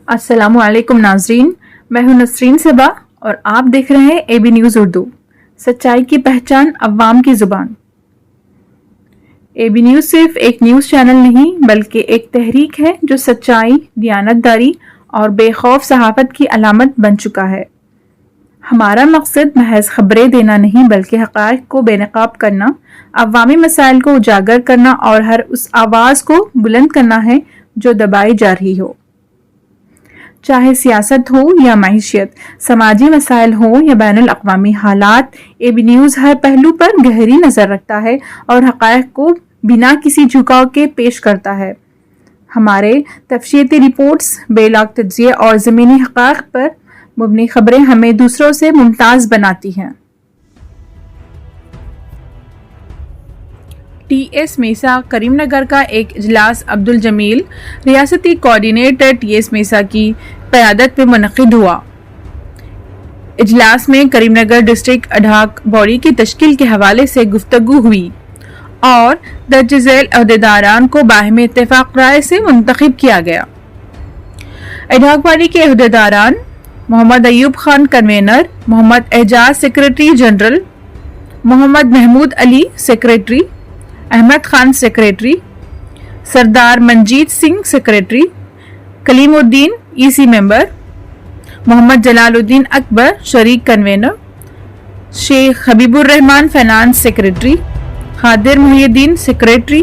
السلام علیکم ناظرین، میں ہوں نسرین صبا اور آپ دیکھ رہے ہیں اے بی نیوز اردو، سچائی کی پہچان عوام کی زبان۔ اے بی نیوز صرف ایک نیوز چینل نہیں بلکہ ایک تحریک ہے جو سچائی، دیانتداری اور بے خوف صحافت کی علامت بن چکا ہے۔ ہمارا مقصد محض خبریں دینا نہیں بلکہ حقائق کو بے نقاب کرنا، عوامی مسائل کو اجاگر کرنا اور ہر اس آواز کو بلند کرنا ہے جو دبائی جا رہی ہو۔ چاہے سیاست ہو یا معیشت، سماجی مسائل ہوں یا بین الاقوامی حالات، اے بی نیوز ہر پہلو پر گہری نظر رکھتا ہے اور حقائق کو بنا کسی جھکاؤ کے پیش کرتا ہے۔ ہمارے تفصیلی رپورٹس، بے لاگ تجزیے اور زمینی حقائق پر مبنی خبریں ہمیں دوسروں سے ممتاز بناتی ہیں۔ ٹی ایس میسا کریم نگر کا ایک اجلاس عبدالجمیل ریاستی کوآرڈینیٹر ٹی ایس میسا کی قیادت میں منعقد ہوا۔ اجلاس میں کریم نگر ڈسٹرکٹ اڈہاک باڈی کی تشکیل کے حوالے سے گفتگو ہوئی اور درج ذیل عہدیداران کو باہمی اتفاق رائے سے منتخب کیا گیا۔ اڈہاک باڈی کے عہدیداران: محمد ایوب خان کنوینر، محمد اعجاز سیکریٹری جنرل، محمد محمود علی سیکریٹری، احمد خان سیکریٹری، سردار منجیت سنگھ سیکریٹری، کلیم الدین ای سی ممبر، محمد جلال الدین اکبر شریک convener, Sheikh Habib Rahman finance secretary, Khader Mohiuddin secretary,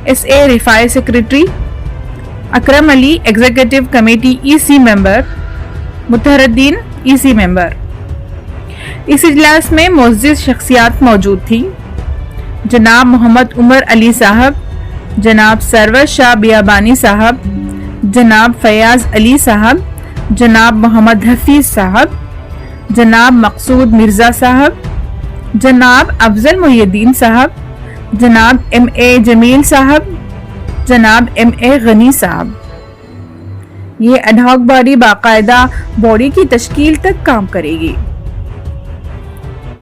S A Rifai secretary, Akram Ali executive committee E C member, Mutaharuddin E C ممبر۔ اس اجلاس میں معزز شخصیات موجود تھیں: جناب محمد عمر علی صاحب، جناب سرور شاہ بیابانی صاحب، جناب فیاض علی صاحب، جناب محمد حفیظ صاحب، جناب مقصود مرزا صاحب، جناب افضل محی الدین صاحب، جناب ایم اے جمیل صاحب، جناب ایم اے غنی صاحب۔ یہ اڈہاک باڈی باقاعدہ باڈی کی تشکیل تک کام کرے گی۔